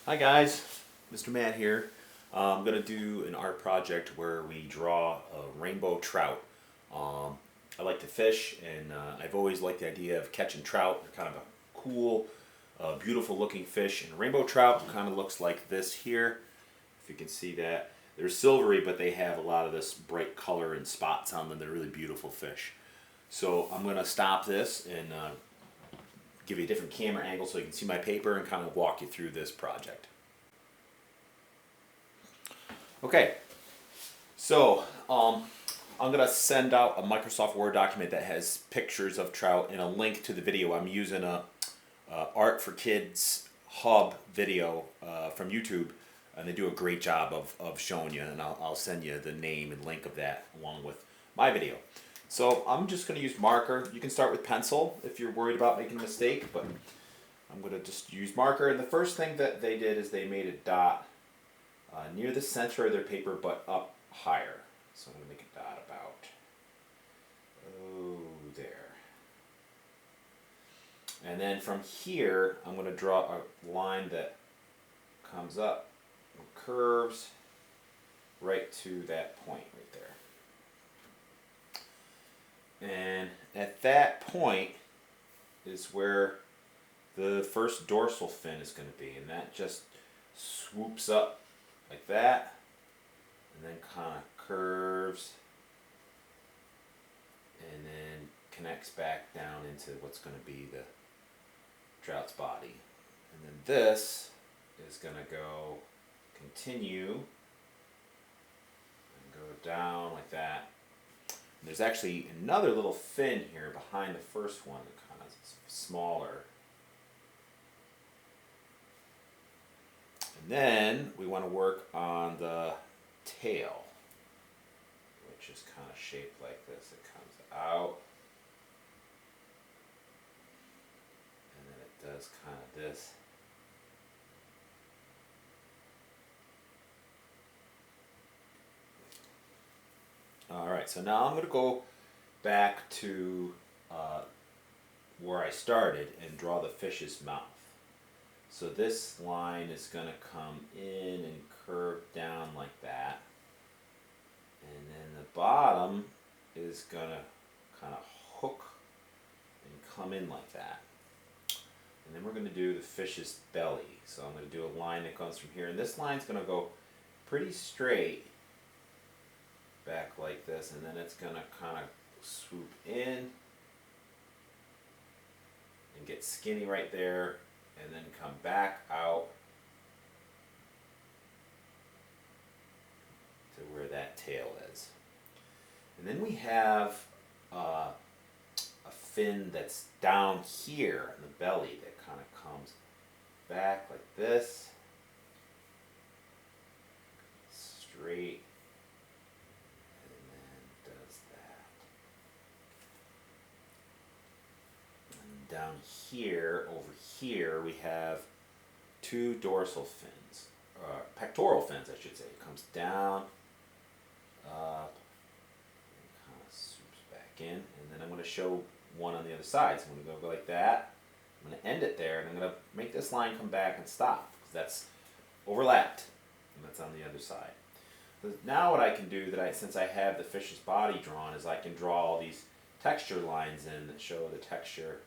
Hi guys, Mr. Matt here. I'm going to do an art project where we draw a rainbow trout. I like to fish and I've always liked the idea of catching trout. They're kind of a cool, beautiful looking fish. And rainbow trout kind of looks like this here, if you can see that. They're silvery, but they have a lot of this bright color and spots on them. They're really beautiful fish. So I'm going to stop this and give you a different camera angle so you can see my paper and kind of walk you through this project. Okay, so I'm going to send out a Microsoft Word document that has pictures of trout and a link to the video. I'm using a Art for Kids Hub video from YouTube, and they do a great job of showing you, and I'll send you the name and link of that along with my video. So I'm just going to use marker. You can start with pencil if you're worried about making a mistake, but I'm going to just use marker. And the first thing that they did is they made a dot near the center of their paper, but up higher. So I'm going to make a dot about, there. And then from here, I'm going to draw a line that comes up and curves right to that point right there. And at that point is where the first dorsal fin is going to be, and that just swoops up like that, and then kind of curves, and then connects back down into what's going to be the trout's body. And then this is going to continue, and go down like that. There's actually another little fin here behind the first one that kind of smaller. And then we want to work on the tail, which is kind of shaped like this. It comes out, and then it does kind of this. Alright, so now I'm going to go back to where I started and draw the fish's mouth. So this line is going to come in and curve down like that. And then the bottom is going to kind of hook and come in like that. And then we're going to do the fish's belly. So I'm going to do a line that comes from here. And this line's going to go pretty straight back like this, and then it's going to kind of swoop in and get skinny right there, and then come back out to where that tail is. And then we have a fin that's down here in the belly that kind of comes back like this, straight, down here, over here, we have two dorsal fins, pectoral fins, I should say. It comes down, up, and kind of swoops back in. And then I'm going to show one on the other side. So I'm going to go like that. I'm going to end it there, and I'm going to make this line come back and stop, because that's overlapped, and that's on the other side. So now what I can do, since I have the fish's body drawn, is I can draw all these texture lines in that show the texture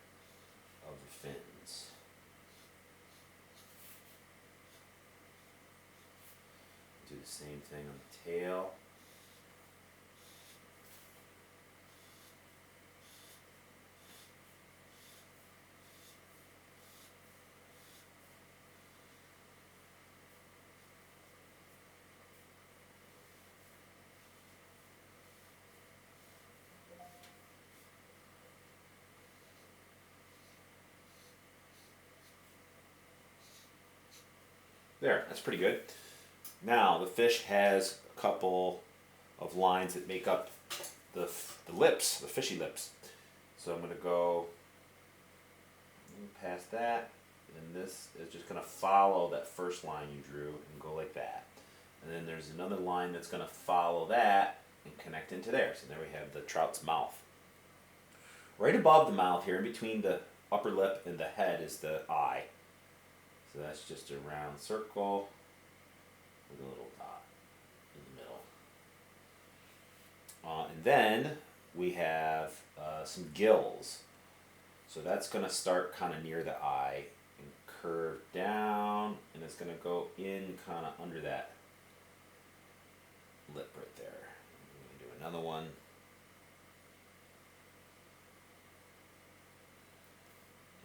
of the fins. Do the same thing on the tail. There, that's pretty good. Now the fish has a couple of lines that make up the lips, the fishy lips. So I'm going to go past that, and this is just going to follow that first line you drew and go like that. And then there's another line that's going to follow that and connect into there. So there we have the trout's mouth. Right above the mouth here, in between the upper lip and the head, is the eye. So that's just a round circle with a little dot in the middle. And then we have some gills. So that's going to start kind of near the eye and curve down, and it's going to go in kind of under that lip right there. I'm going to do another one.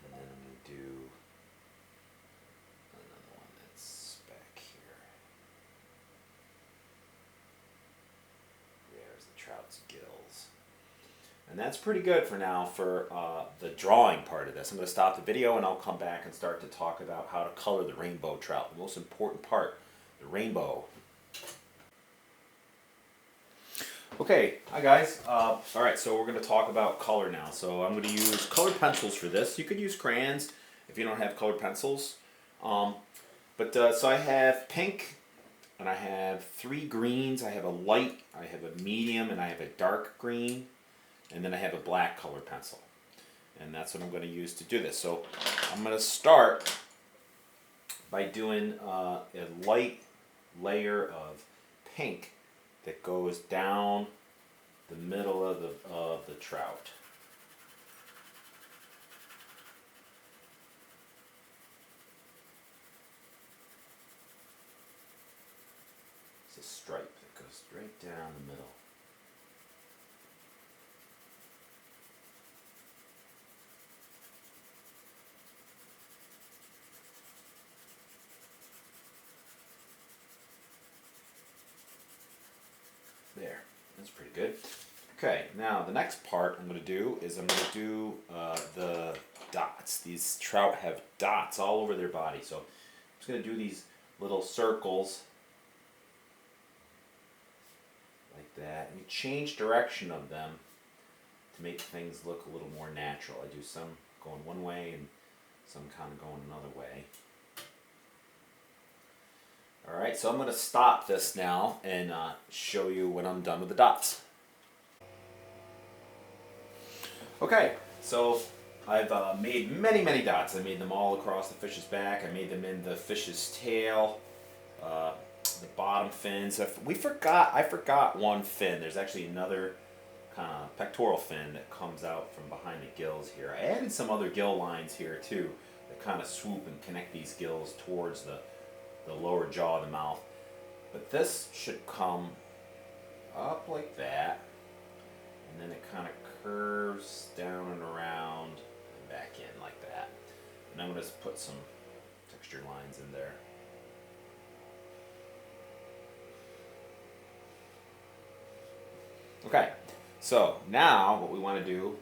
And then I'm going to do another one that's back here. There's the trout's gills. And that's pretty good for now for the drawing part of this. I'm going to stop the video and I'll come back and start to talk about how to color the rainbow trout. The most important part, the rainbow. Okay, hi guys. Alright, so we're going to talk about color now. So I'm going to use colored pencils for this. You could use crayons if you don't have colored pencils. So I have pink, and I have 3 greens. I have a light, I have a medium, and I have a dark green. And then I have a black colored pencil. And that's what I'm going to use to do this. So I'm going to start by doing a light layer of pink that goes down the middle of the trout. It's a stripe that goes straight down the middle. There, that's pretty good. Okay, now the next part I'm going to do is I'm going to do the dots. These trout have dots all over their body, so I'm just going to do these little circles like that. And you change direction of them to make things look a little more natural. I do some going one way and some kind of going another way. Alright, so I'm going to stop this now and show you when I'm done with the dots. Okay, so I've made many dots. I made them all across the fish's back. I made them in the fish's tail, the bottom fins. I forgot one fin. There's actually another kind of pectoral fin that comes out from behind the gills here. I added some other gill lines here too that kind of swoop and connect these gills towards the lower jaw of the mouth. But this should come up like that, and then it kind of curves down and around and back in like that. And I'm going to put some texture lines in there. Okay, so now what we want to do,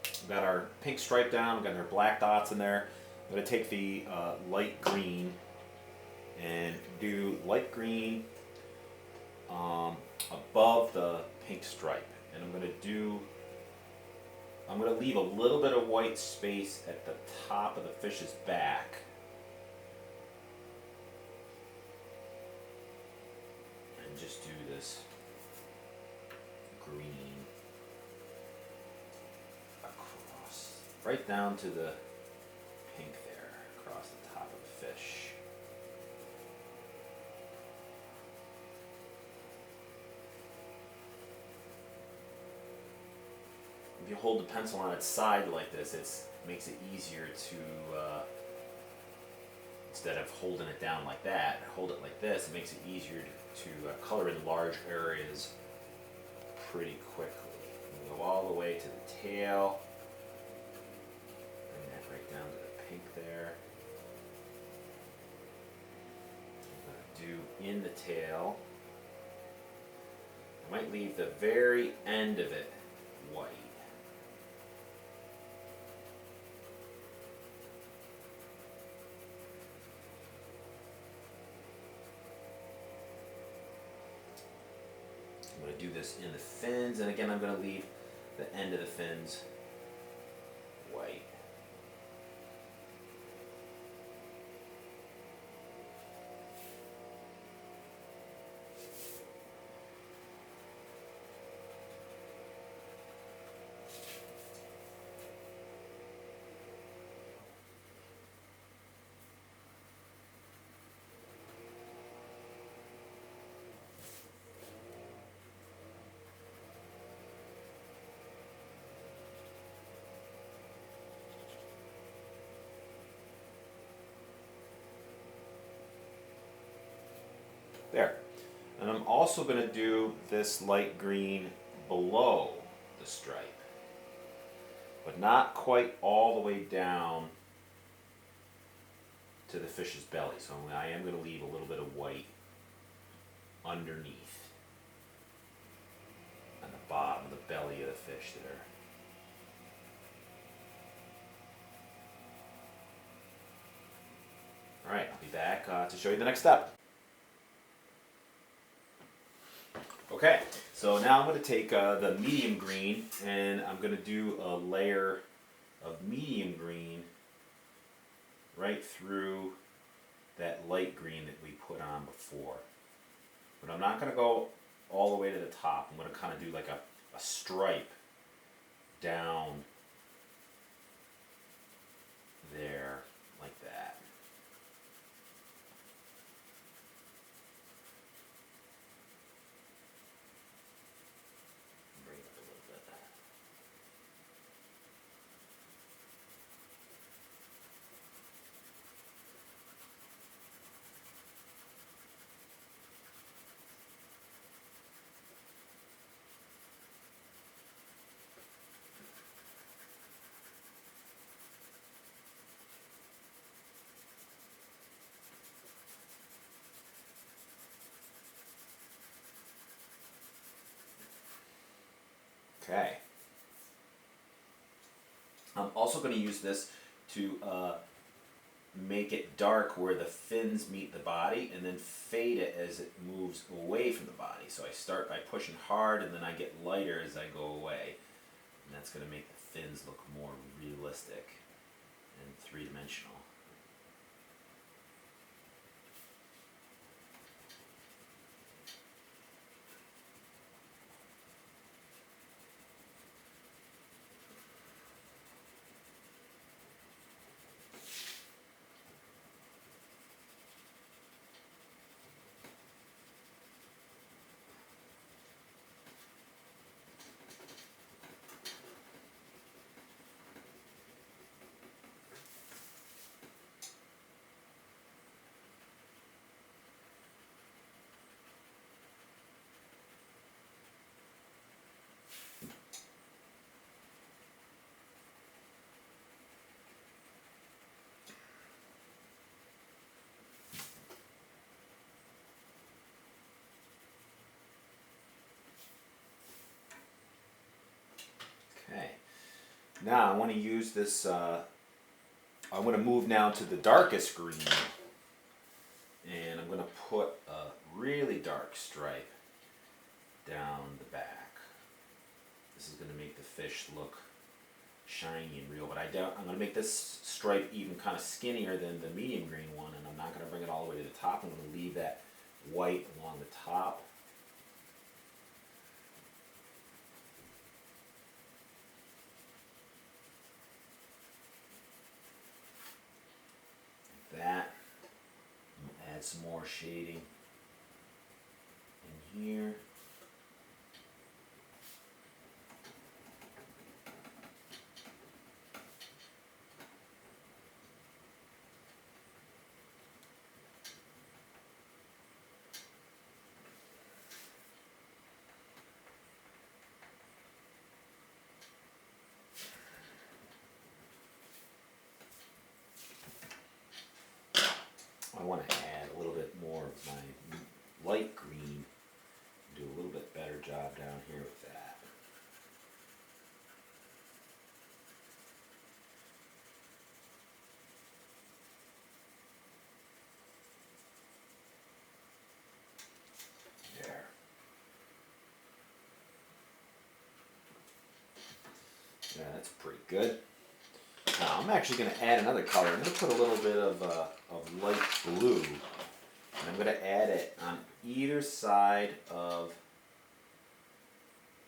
we've got our pink stripe down, we've got our black dots in there. I'm going to take the light green and do light green above the pink stripe. And I'm going to leave a little bit of white space at the top of the fish's back. And just do this green across, right down to the pink there, across the top of the fish. If you hold the pencil on its side like this, it makes it easier to, instead of holding it down like that, hold it like this. It makes it easier to color in large areas pretty quickly. And go all the way to the tail. Bring that right down to the pink there. I'm going to do in the tail. I might leave the very end of it white. I'm going to do this in the fins, and again I'm going to leave the end of the fins white. There. And I'm also going to do this light green below the stripe, but not quite all the way down to the fish's belly. So I am going to leave a little bit of white underneath on the bottom of the belly of the fish there. Alright, I'll be back to show you the next step. Okay, so now I'm going to take the medium green and I'm going to do a layer of medium green right through that light green that we put on before. But I'm not going to go all the way to the top. I'm going to kind of do like a stripe down there like that. Bring it up a little bit. Okay. I'm also going to use this to make it dark where the fins meet the body and then fade it as it moves away from the body. So I start by pushing hard and then I get lighter as I go away. And that's going to make the fins look more realistic and three-dimensional. Okay. Now I want to use this, I want to move now to the darkest green, and I'm going to put a really dark stripe down the back. This is going to make the fish look shiny and real, but I'm going to make this stripe even kind of skinnier than the medium green one, and I'm not going to bring it all the way to the top. I'm going to leave that white along the top. That. Add some more shading in here. I want to add a little bit more of my light green, do a little bit better job down here with that. There. Yeah, that's pretty good. Now I'm actually going to add another color. I'm going to put a little bit of light blue, and I'm going to add it on either side of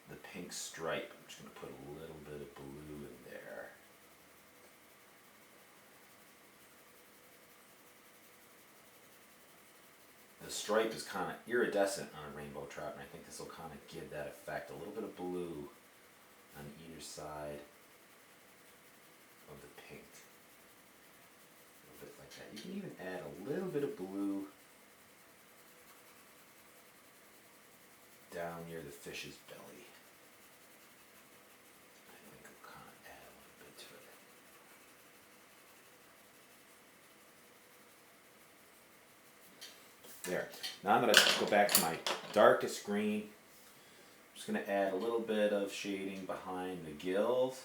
the pink stripe. I'm just going to put a little bit of blue in there. The stripe is kind of iridescent on a rainbow trout, and I think this will kind of give that effect. A little bit of blue on either side of the pink. A little bit like that. You can even add a little bit of blue fish's belly. I think I'll kind of add a little bit to it. There. Now I'm going to go back to my darkest green. I'm just going to add a little bit of shading behind the gills.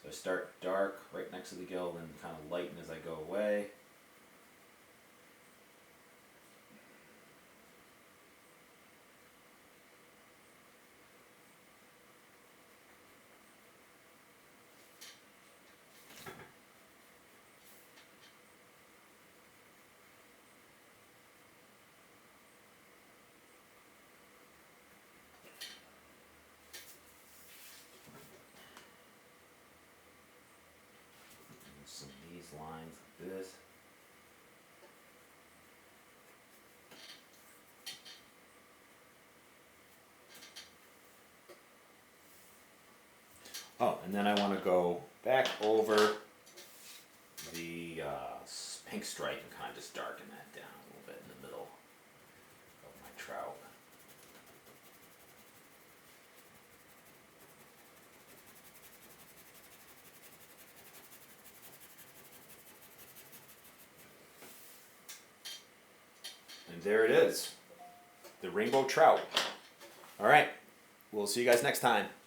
So I start dark right next to the gill, then kind of lighten as I go away. Some of these lines like this. Oh, and then I want to go back over the pink stripe and kind of just darken that down a little bit in the middle of my trout. And there it is, the rainbow trout. All right, we'll see you guys next time. Bye.